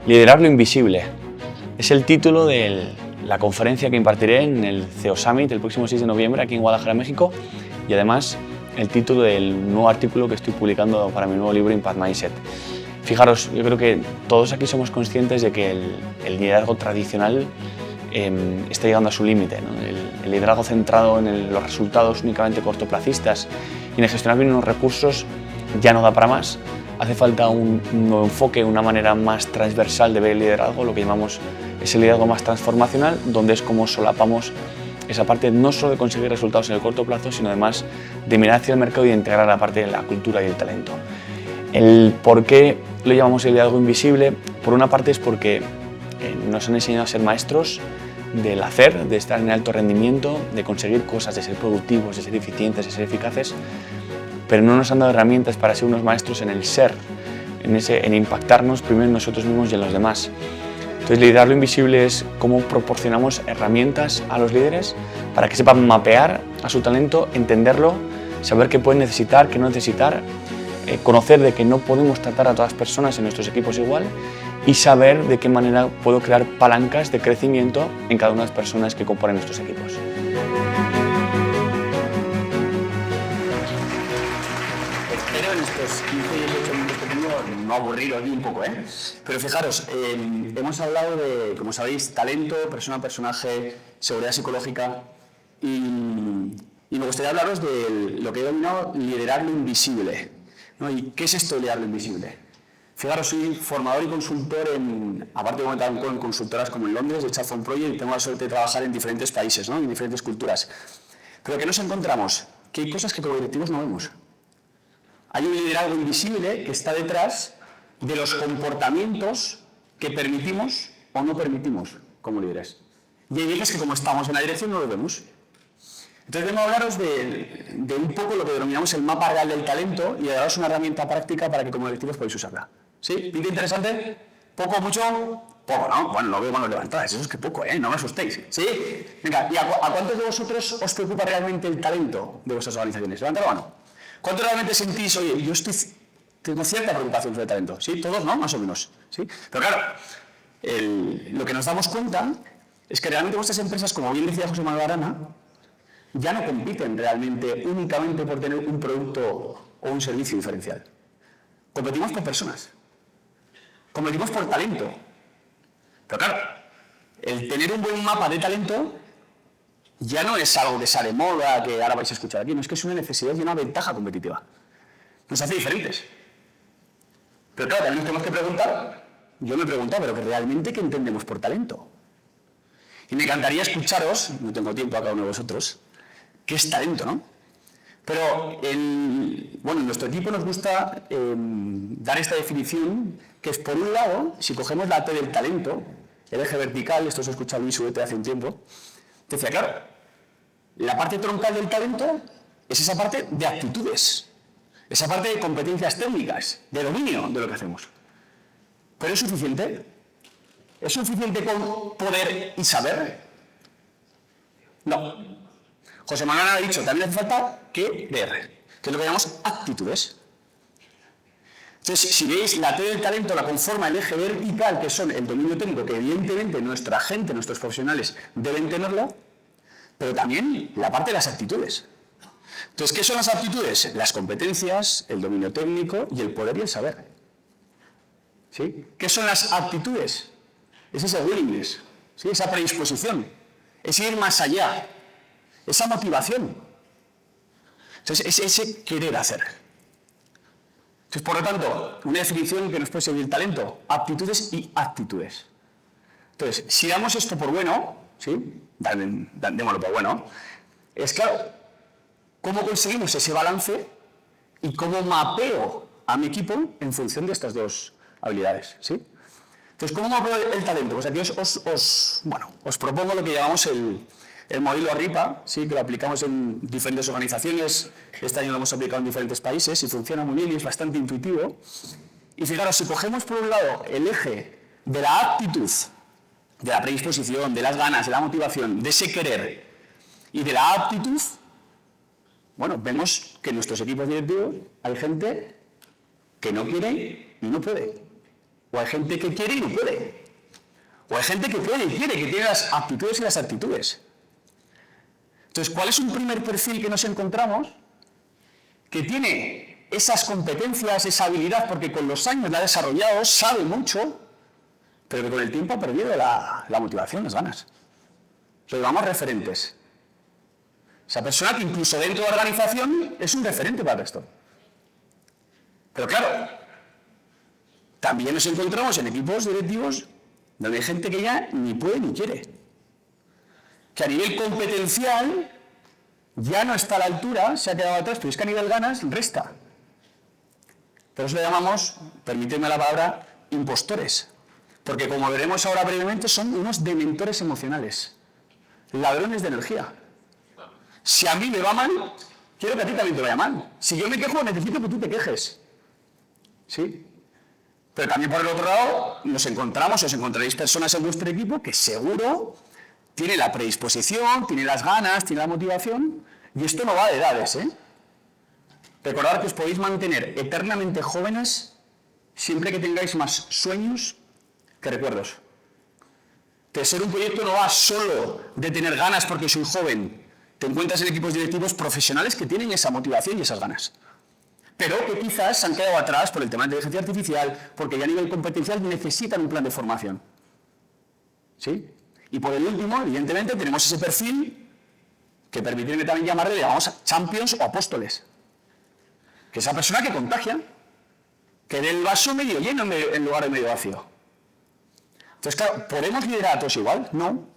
Liderar lo invisible es el título de la conferencia que impartiré en el CEO Summit el próximo 6 de noviembre aquí en Guadalajara, México, y además el título del nuevo artículo que estoy publicando para mi nuevo libro Impact Mindset. Fijaros, yo creo que todos aquí somos conscientes de que el liderazgo tradicional está llegando a su límite, ¿no? El liderazgo centrado en los resultados únicamente cortoplacistas y en gestionar bien unos recursos ya no da para más. Hace falta un nuevo enfoque, una manera más transversal de ver el liderazgo, lo que llamamos ese liderazgo más transformacional, donde es como solapamos esa parte no solo de conseguir resultados en el corto plazo, sino además de mirar hacia el mercado y de integrar la parte de la cultura y el talento. El por qué lo llamamos el liderazgo invisible, por una parte es porque nos han enseñado a ser maestros del hacer, de estar en alto rendimiento, de conseguir cosas, de ser productivos, de ser eficientes, de ser eficaces, pero no nos han dado herramientas para ser unos maestros en el ser, en impactarnos primero en nosotros mismos y en los demás. Entonces, liderar lo invisible es cómo proporcionamos herramientas a los líderes para que sepan mapear a su talento, entenderlo, saber qué pueden necesitar, qué no necesitar, conocer de que no podemos tratar a todas las personas en nuestros equipos igual y saber de qué manera puedo crear palancas de crecimiento en cada una de las personas que componen nuestros equipos. Espero en estos 15 y 18 minutos que tengo no aburriros aquí un poco, ¿eh? Pero fijaros, hemos hablado de, como sabéis, talento, persona, personaje, seguridad psicológica y me gustaría hablaros de lo que he denominado liderar lo invisible, ¿no? ¿Y qué es esto de liderar lo invisible? Fijaros, soy formador y consultor aparte de comentar en consultoras como en Londres, de Chatphone Project, y tengo la suerte de trabajar en diferentes países, ¿no? En diferentes culturas. Pero ¿qué nos encontramos? Que hay cosas que como directivos no vemos. Hay un liderazgo invisible que está detrás de los comportamientos que permitimos o no permitimos como líderes. Y hay veces que como estamos en la dirección no lo vemos. Entonces vengo a hablaros de un poco lo que denominamos el mapa real del talento y de daros una herramienta práctica para que como directivos podáis usarla. ¿Sí? ¿Pinta interesante? ¿Poco, mucho? Poco, ¿no? Bueno, lo veo manos levantadas. Eso es que poco, ¿eh? No me asustéis. ¿Sí? Venga, ¿y a cuántos de vosotros os preocupa realmente el talento de vuestras organizaciones? Levantad la mano. ¿Cuánto realmente sentís, oye, yo tengo cierta preocupación sobre el talento? ¿Sí? Todos, ¿no? Más o menos. ¿Sí? Pero claro, lo que nos damos cuenta es que realmente vuestras empresas, como bien decía José Manuel Arana, ya no compiten realmente únicamente por tener un producto o un servicio diferencial. Competimos por personas. Competimos por talento. Pero claro, el tener un buen mapa de talento ya no es algo que sale de moda, que ahora vais a escuchar aquí, no, es que es una necesidad y una ventaja competitiva. Nos hace diferentes. Pero claro, también nos tenemos que preguntar, yo me he preguntado, pero que realmente ¿qué entendemos por talento? Y me encantaría escucharos, no tengo tiempo a cada uno de vosotros, ¿qué es talento, no? Pero en nuestro equipo nos gusta dar esta definición, que es por un lado, si cogemos la T del talento, el eje vertical, esto os he escuchado Luis Ubete hace un tiempo, decía, claro, la parte troncal del talento es esa parte de actitudes, esa parte de competencias técnicas, de dominio de lo que hacemos. ¿Pero es suficiente? ¿Es suficiente con poder y saber? No. José Manuel ha dicho, también hace falta querer, que es lo que llamamos actitudes. Entonces, si veis, la T del talento la conforma el eje vertical, que son el dominio técnico, que evidentemente nuestra gente, nuestros profesionales deben tenerlo, pero también la parte de las actitudes. Entonces, ¿qué son las actitudes? Las competencias, el dominio técnico y el poder y el saber. ¿Sí? ¿Qué son las actitudes? Es ese willingness, ¿sí? Esa predisposición, es ir más allá, esa motivación. Entonces, es ese querer hacer. Entonces, por lo tanto, una definición que nos puede servir talento, aptitudes y actitudes. Entonces, si damos esto por bueno, ¿sí? Démoslo por bueno, es claro, ¿cómo conseguimos ese balance y cómo mapeo a mi equipo en función de estas dos habilidades? ¿Sí? Entonces, ¿cómo mapeo el talento? Pues aquí os propongo lo que llamamos el modelo RIPA, ¿sí? Que lo aplicamos en diferentes organizaciones, este año lo hemos aplicado en diferentes países y funciona muy bien y es bastante intuitivo. Y fijaros, si cogemos por un lado el eje de la actitud, de la predisposición, de las ganas, de la motivación, de ese querer y de la aptitud, bueno, vemos que en nuestros equipos directivos hay gente que no quiere y no puede. O hay gente que quiere y no puede. O hay gente que puede y quiere, que tiene las aptitudes y las actitudes. Entonces, ¿cuál es un primer perfil que nos encontramos? Que tiene esas competencias, esa habilidad, porque con los años la ha desarrollado, sabe mucho, pero que con el tiempo ha perdido la motivación, las ganas. Lo llamamos referentes. Esa persona que incluso dentro de la organización es un referente para el resto. Pero claro, también nos encontramos en equipos directivos donde hay gente que ya ni puede ni quiere. Que a nivel competencial ya no está a la altura, se ha quedado atrás, pero es que a nivel ganas resta. Por eso le llamamos, permíteme la palabra, impostores. Porque como veremos ahora brevemente, son unos dementores emocionales. Ladrones de energía. Si a mí me va mal, quiero que a ti también te vaya mal. Si yo me quejo, necesito que tú te quejes. ¿Sí? Pero también por el otro lado, os encontraréis personas en vuestro equipo que seguro tiene la predisposición, tiene las ganas, tiene la motivación, y esto no va de edades, ¿eh? Recordad que os podéis mantener eternamente jóvenes siempre que tengáis más sueños que recuerdos. De ser un proyecto no va solo de tener ganas porque soy joven. Te encuentras en equipos directivos profesionales que tienen esa motivación y esas ganas. Pero que quizás se han quedado atrás por el tema de inteligencia artificial, porque ya a nivel competencial necesitan un plan de formación. ¿Sí? Y por el último, evidentemente, tenemos ese perfil que permitirme también llamarle, llamamos champions o apóstoles. Que es esa persona que contagia, que dé el vaso medio lleno en lugar de medio vacío. Entonces, claro, ¿podemos liderar a todos igual? No.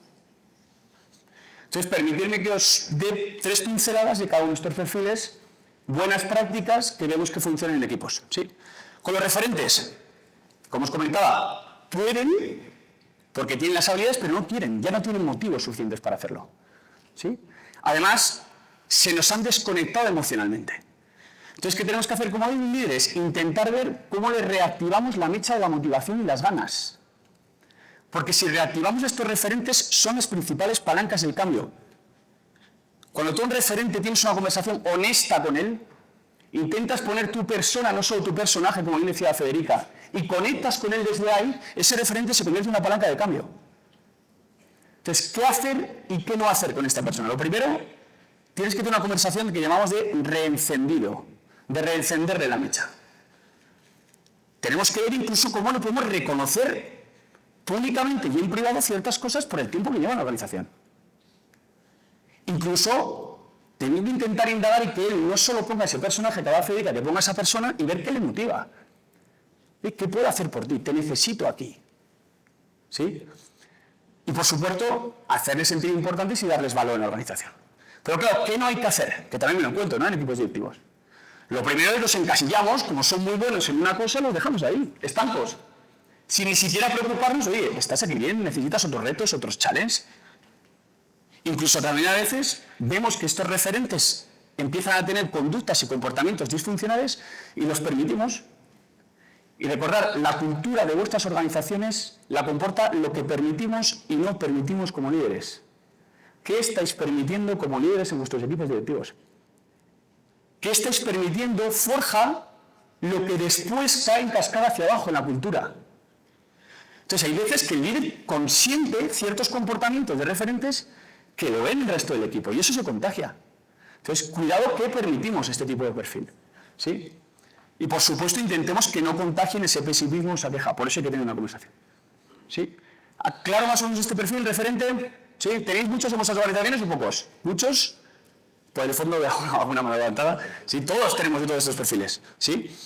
Entonces, permitidme que os dé 3 pinceladas de cada uno de estos perfiles, buenas prácticas que vemos que funcionan en equipos. ¿Sí? Con los referentes, como os comentaba, pueden, porque tienen las habilidades, pero no quieren, ya no tienen motivos suficientes para hacerlo. ¿Sí? Además, se nos han desconectado emocionalmente. Entonces, ¿qué tenemos que hacer como líderes? Intentar ver cómo le reactivamos la mecha de la motivación y las ganas. Porque si reactivamos estos referentes, son las principales palancas del cambio. Cuando tú un referente tienes una conversación honesta con él, intentas poner tu persona, no solo tu personaje, como bien decía Federica, y conectas con él desde ahí, ese referente se convierte en una palanca de cambio. Entonces, ¿qué hacer y qué no hacer con esta persona? Lo primero, tienes que tener una conversación que llamamos de reencendido, de reencenderle la mecha. Tenemos que ver incluso cómo lo podemos reconocer públicamente y en privado ciertas cosas por el tiempo que lleva en la organización. Incluso teniendo que intentar indagar y que él no solo ponga ese personaje que va a Federica, que ponga a esa persona y ver qué le motiva. ¿Qué puedo hacer por ti? Te necesito aquí. ¿Sí? Y por supuesto, hacerles sentir importantes y darles valor en la organización. Pero claro, ¿qué no hay que hacer? Que también me lo encuentro, ¿no? En equipos directivos. Lo primero es que los encasillamos, como son muy buenos en una cosa, los dejamos ahí, estancos. Sin ni siquiera preocuparnos, oye, estás aquí bien, necesitas otros retos, otros challenges. Incluso también a veces vemos que estos referentes empiezan a tener conductas y comportamientos disfuncionales y los permitimos. Y recordar, la cultura de vuestras organizaciones la comporta lo que permitimos y no permitimos como líderes. ¿Qué estáis permitiendo como líderes en vuestros equipos directivos? ¿Qué estáis permitiendo forja lo que después cae en cascada hacia abajo en la cultura? Entonces hay veces que el líder consiente ciertos comportamientos de referentes que lo ven el resto del equipo y eso se contagia. Entonces, cuidado que permitimos este tipo de perfil. ¿Sí? Y por supuesto intentemos que no contagien ese pesimismo o esa queja, por eso hay que tener una conversación. ¿Sí? ¿Claro más o menos este perfil referente? ¿Sí? ¿Tenéis muchos en vuestras organizaciones o pocos? ¿Muchos? Por el fondo de alguna mano levantada. ¿Sí? Todos tenemos de todos estos perfiles. ¿Sí?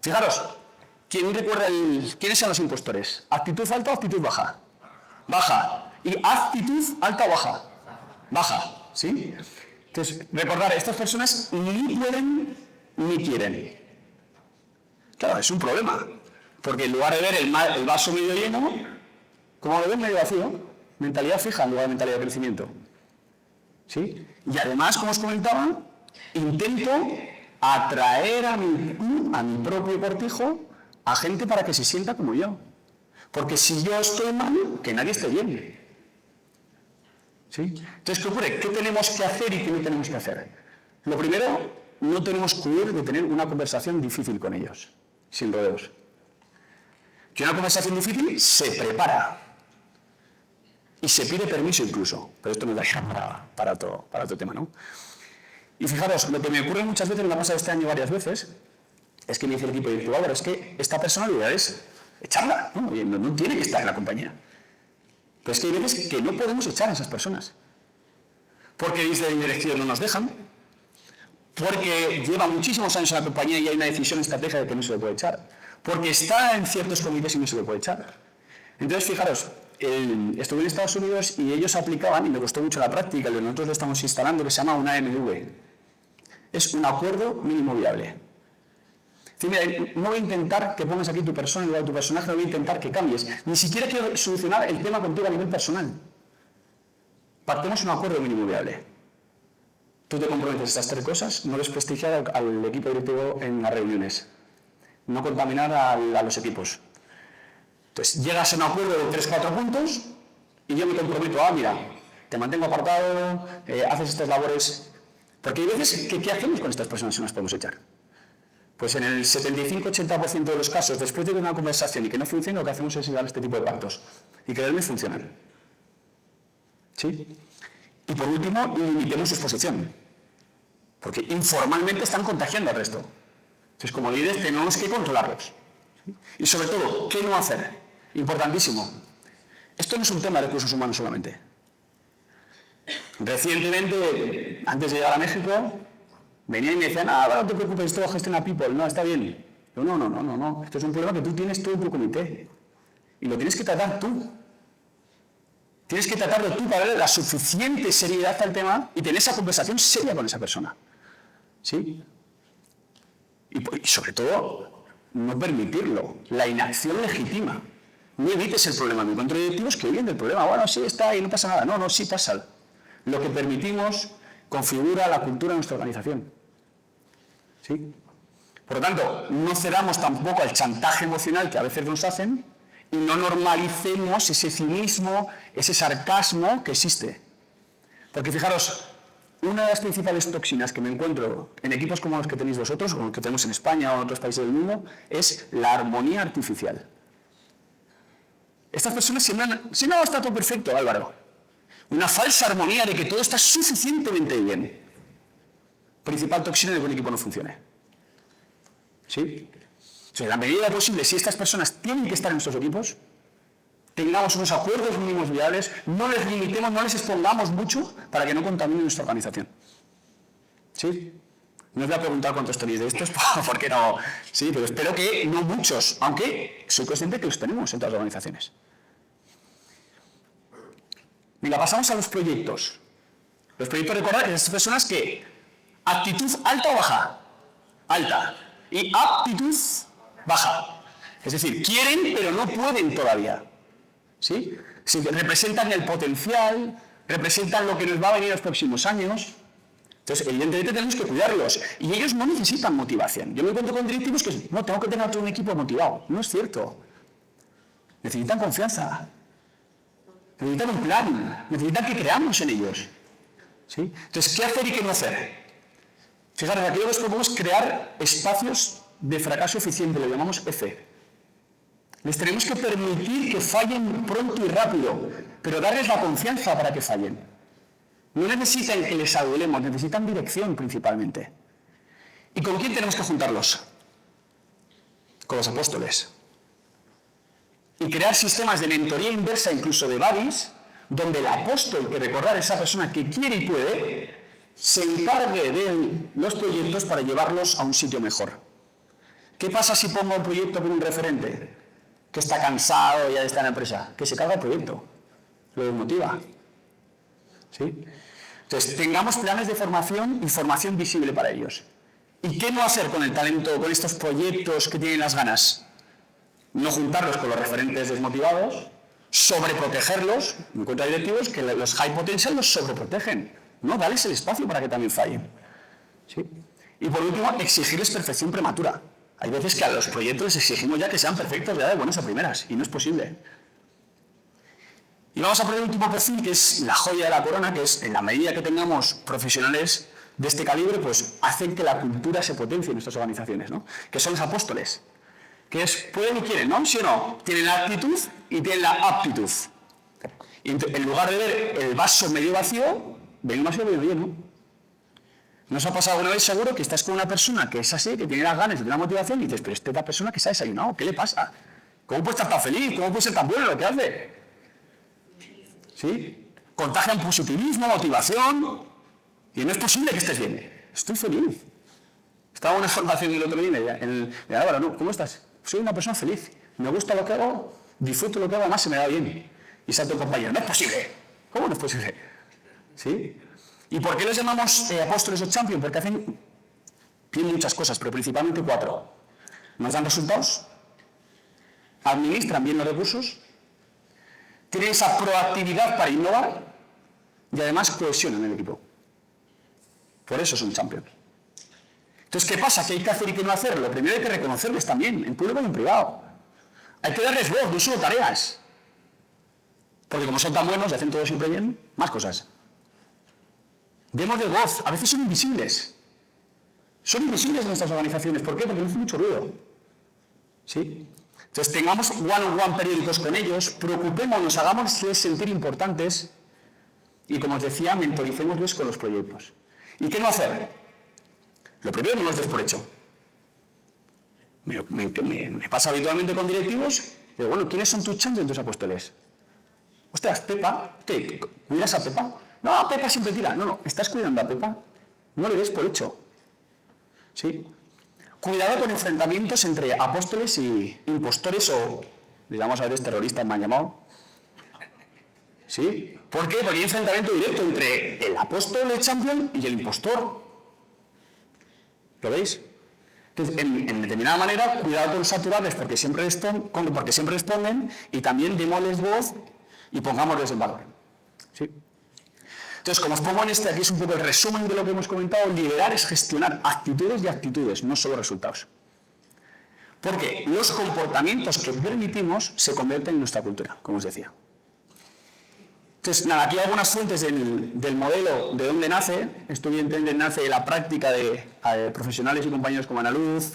Fijaros, ¿quién recuerda quiénes son los impostores? ¿Actitud alta o actitud baja? Baja. ¿Y actitud alta o baja? Baja. ¿Sí? Entonces, recordar, estas personas ni pueden ni quieren. Claro, es un problema. Porque en lugar de ver el vaso medio lleno, ¿cómo lo ven? Medio vacío. Mentalidad fija en lugar de mentalidad de crecimiento. ¿Sí? Y además, como os comentaba, intento atraer a mi propio cortijo a gente para que se sienta como yo. Porque si yo estoy mal, que nadie esté bien. ¿Sí? Entonces, ¿qué ocurre? ¿Qué tenemos que hacer y qué no tenemos que hacer? Lo primero, no tenemos que huir de tener una conversación difícil con ellos, sin rodeos. Que una conversación difícil se prepara. Y se pide permiso incluso. Pero esto nos daría para otro tema, ¿no? Y fijaros, lo que me ocurre muchas veces, me ha pasado este año varias veces, es que me dice el equipo directivo, Álvaro, es que esta personalidad es echarla, no tiene que estar en la compañía. Pero es que hay veces que no podemos echar a esas personas. Porque desde la dirección no nos dejan, porque lleva muchísimos años en la compañía y hay una decisión estratégica de que no se le puede echar, porque está en ciertos comités y no se le puede echar. Entonces, fijaros, estuve en Estados Unidos y ellos aplicaban, y me costó mucho la práctica, y nosotros lo estamos instalando, que se llama una AMV. Es un acuerdo mínimo viable. Es decir, mira, no voy a intentar que pongas aquí tu personalidad, tu personaje, no voy a intentar que cambies. Ni siquiera quiero solucionar el tema contigo a nivel personal. Pactemos un acuerdo mínimo viable. Tú te comprometes a estas 3 cosas, no desprestigiar al equipo directivo en las reuniones, no contaminar a los equipos. Entonces, llegas a un acuerdo de 3-4 puntos y yo me comprometo mira, te mantengo apartado, haces estas labores. Porque hay veces que ¿qué hacemos con estas personas si nos podemos echar? Pues en el 75-80% de los casos, después de una conversación y que no funciona, lo que hacemos es llegar a este tipo de pactos. Y que realmente funcionan. ¿Sí? Y por último, limitemos su exposición. Porque informalmente están contagiando al resto. Entonces, como líderes, tenemos que controlarlos. ¿Sí? Y sobre todo, ¿qué no hacer? Importantísimo. Esto no es un tema de recursos humanos solamente. Recientemente, antes de llegar a México, venían y me decían, no te preocupes, esto lo gestiona People, no, está bien. Yo, no, esto es un problema que tú tienes todo en tu comité. Y lo tienes que tratar tú. Tienes que tratarlo tú para darle la suficiente seriedad al tema y tener esa conversación seria con esa persona. ¿Sí? Y sobre todo, no permitirlo. La inacción legitima. No evites el problema. Mi control directivo es que huyen del problema. Bueno, sí, está ahí, no pasa nada. No, sí pasa. Lo que permitimos configura la cultura de nuestra organización. ¿Sí? Por lo tanto, no cedamos tampoco al chantaje emocional que a veces nos hacen y no normalicemos ese cinismo, ese sarcasmo que existe. Porque fijaros, una de las principales toxinas que me encuentro en equipos como los que tenéis vosotros, o los que tenemos en España o en otros países del mundo, es la armonía artificial. Estas personas siembran, si no, está todo perfecto, Álvaro. Una falsa armonía de que todo está suficientemente bien. Principal toxina de que un equipo no funcione. ¿Sí? O sea, en la medida posible, si estas personas tienen que estar en nuestros equipos, tengamos unos acuerdos mínimos viables, no les limitemos, no les expongamos mucho para que no contaminen nuestra organización. ¿Sí? No os voy a preguntar cuántos tenéis de estos, porque no. Sí, pero espero que no muchos, aunque soy consciente que los tenemos en todas las organizaciones. Venga, pasamos a los proyectos. Los proyectos, recordad que estas personas que actitud alta o baja, alta, y aptitud baja. Es decir, quieren pero no pueden todavía. ¿Sí? Sí, representan el potencial, representan lo que nos va a venir en los próximos años. Entonces, evidentemente tenemos que cuidarlos. Y ellos no necesitan motivación. Yo me encuentro con directivos que no, tengo que tener todo un equipo motivado. No es cierto. Necesitan confianza. Necesitan un plan. Necesitan que creamos en ellos. ¿Sí? Entonces, ¿qué hacer y qué no hacer? Fijaros, aquí lo que podemos crear espacios de fracaso eficiente, lo llamamos EFE. Les tenemos que permitir que fallen pronto y rápido, pero darles la confianza para que fallen. No necesitan que les adulemos, necesitan dirección principalmente. ¿Y con quién tenemos que juntarlos? Con los apóstoles. Y crear sistemas de mentoría inversa, incluso de buddies, donde el apóstol, que recordar esa persona que quiere y puede, se encargue de los proyectos para llevarlos a un sitio mejor. ¿Qué pasa si pongo un proyecto con un referente que está cansado ya de estar en la empresa? Que se carga el proyecto, lo desmotiva. ¿Sí? Entonces, tengamos planes de formación y formación visible para ellos. ¿Y qué no hacer con el talento, con estos proyectos que tienen las ganas? No juntarlos con los referentes desmotivados, sobreprotegerlos, me encuentro directivos que los high potential los sobreprotegen. No, dales el espacio para que también fallen. ¿Sí? Y por último, exigirles perfección prematura. Hay veces que a los proyectos les exigimos ya que sean perfectos ya de buenas a primeras, y no es posible. Y vamos a poner el último perfil, que es la joya de la corona, que es, en la medida que tengamos profesionales de este calibre, pues hacen que la cultura se potencie en nuestras organizaciones, ¿no? Que son los apóstoles. que es pueden y quieren, ¿no? ¿Sí o no? Tienen la actitud y tienen la aptitud. Y en lugar de ver el vaso medio vacío, ven el vaso medio lleno. ¿No os ha pasado alguna vez seguro que estás con una persona que es así, que tiene las ganas, que tiene la motivación y dices, pero esta persona que se ha desayunado, ¿qué le pasa? ¿Cómo puede estar tan feliz? ¿Cómo puede ser tan bueno lo que hace? ¿Sí? Contagian positivismo, motivación, y no es posible que estés bien. Estoy feliz. Estaba en una formación el otro día en Álvaro, ¿no? ¿Cómo estás? Soy una persona feliz. Me gusta lo que hago, disfruto lo que hago, además se me da bien. Y salto compañero, no es posible. ¿Cómo no es posible? ¿Sí? ¿Y por qué los llamamos apóstoles o champions? Porque tienen muchas cosas, pero principalmente 4. Nos dan resultados, administran bien los recursos, tienen esa proactividad para innovar y además cohesionan el equipo. Por eso son champions. Entonces, ¿qué pasa? ¿Qué hay que hacer y qué no hacer? Lo primero hay que reconocerles también, en público y en privado. Hay que darles voz, no solo tareas. Porque como son tan buenos y hacen todo siempre bien, más cosas. Démosle voz. A veces son invisibles. Son invisibles en nuestras organizaciones. ¿Por qué? Porque no hacen mucho ruido. ¿Sí? Entonces, tengamos one-on-one periódicos con ellos, preocupémonos, hagámosles sentir importantes y, como os decía, mentoricémosles con los proyectos. ¿Y qué no hacer? Lo primero, no los des por hecho. Me pasa habitualmente con directivos, digo, bueno, ¿quiénes son tus champions, tus apóstoles? Ostras, Pepa, ¿qué? ¿Cuidas a Pepa? No, Pepa siempre tira. No, estás cuidando a Pepa. No le des por hecho. ¿Sí? Cuidado con enfrentamientos entre apóstoles y impostores o, digamos a veces, terroristas me han llamado. ¿Sí? ¿Por qué? Porque hay enfrentamiento directo entre el apóstol, el champion, y el impostor. ¿Lo veis? Entonces, en determinada manera, cuidado con saturarles porque siempre responden y también démosles voz y pongámosles en valor. ¿Sí? Entonces, como os pongo aquí es un poco el resumen de lo que hemos comentado, liderar es gestionar actitudes y actitudes, no solo resultados. Porque los comportamientos que permitimos se convierten en nuestra cultura, como os decía. Entonces, nada, aquí hay algunas fuentes del modelo de dónde nace. Esto evidentemente nace de la práctica de profesionales y compañeros como Ana Luz,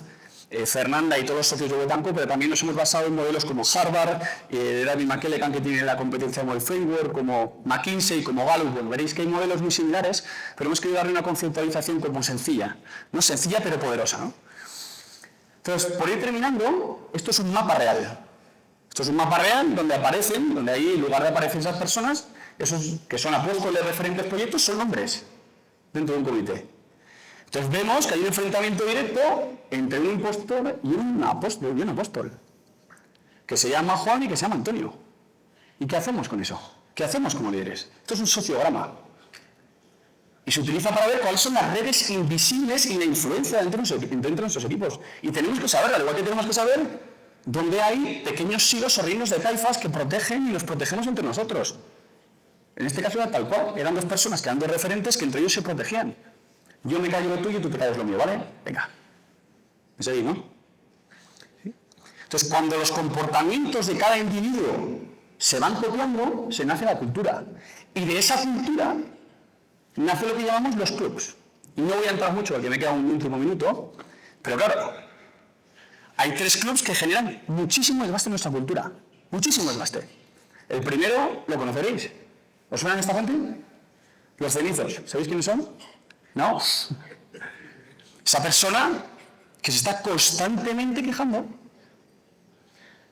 Fernanda y todos los socios de Betanco, pero también nos hemos basado en modelos como Harvard, David McKellican, que tiene la competencia Model Framework, como McKinsey, como Gallup. Bueno, veréis que hay modelos muy similares, pero hemos querido darle una conceptualización como sencilla. No sencilla, pero poderosa, ¿no? Entonces, por ir terminando, esto es un mapa real. Esto es un mapa real donde aparecen, donde ahí, en lugar de aparecer esas personas, esos que son apóstoles, referentes, proyectos, son nombres dentro de un comité. Entonces vemos que hay un enfrentamiento directo entre un impostor y un apóstol, que se llama Juan y que se llama Antonio. ¿Y qué hacemos con eso? ¿Qué hacemos como líderes? Esto es un sociograma. Y se utiliza para ver cuáles son las redes invisibles y la influencia dentro de nuestros equipos. Y tenemos que saber, al igual que tenemos que saber, dónde hay pequeños silos o reinos de taifas que protegen y los protegemos entre nosotros. En este caso era tal cual. Eran dos personas que eran dos referentes que entre ellos se protegían. Yo me callo lo tuyo y tú te calles lo mío, ¿vale? Venga. ¿Es ahí, no? ¿Sí? Entonces, cuando los comportamientos de cada individuo se van copiando, se nace la cultura. Y de esa cultura nace lo que llamamos los clubs. Y no voy a entrar mucho porque me queda un último minuto, pero claro, hay 3 clubs que generan muchísimo desgaste en nuestra cultura. Muchísimo desgaste. El primero lo conoceréis. ¿Os suenan esta gente? Los cenizos. ¿Sabéis quiénes son? No. Esa persona que se está constantemente quejando.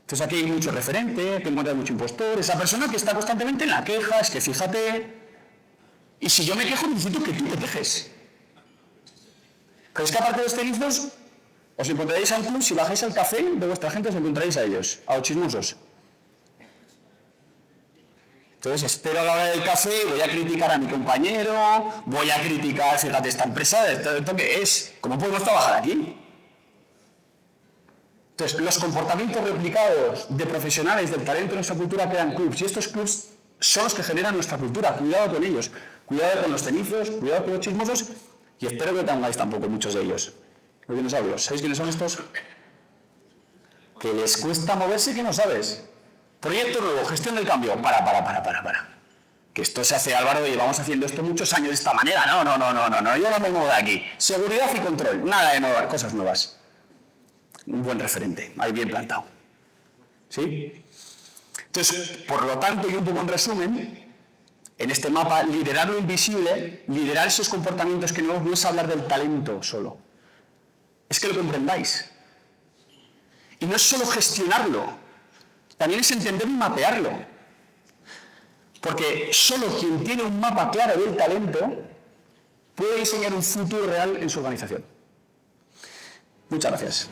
Entonces aquí hay mucho referente, te encuentras mucho impostor. Esa persona que está constantemente en la queja, es que fíjate. Y si yo me quejo, necesito que tú te quejes. Pero es que aparte de los cenizos, os encontraréis a un club, si bajáis al café de vuestra gente, os encontraréis a ellos, a los chismosos. Entonces espero a la hora del café, voy a criticar a mi compañero, voy a criticar, fíjate, esta empresa, ¿esto qué es? ¿Cómo podemos trabajar aquí? Entonces, los comportamientos replicados de profesionales del talento en nuestra cultura crean clubs, y estos clubs son los que generan nuestra cultura. Cuidado con ellos, cuidado con los cenizos, cuidado con los chismosos, y espero que tengáis tampoco muchos de ellos. Los dinosaurios, ¿sabéis quiénes son estos? Que les cuesta moverse, que no sabes. Proyecto nuevo, gestión del cambio. Para. Que esto se hace, Álvaro, y llevamos haciendo esto muchos años de esta manera. No, yo no me muevo de aquí. Seguridad y control, nada de nuevas, cosas nuevas. un buen referente, ahí bien plantado. ¿Sí? Entonces, por lo tanto, y un poco en resumen, en este mapa, liderar lo invisible, liderar esos comportamientos que no es hablar del talento solo. Es que lo comprendáis. Y no es solo gestionarlo, también es entender y mapearlo. Porque solo quien tiene un mapa claro del talento puede diseñar un futuro real en su organización. Muchas gracias.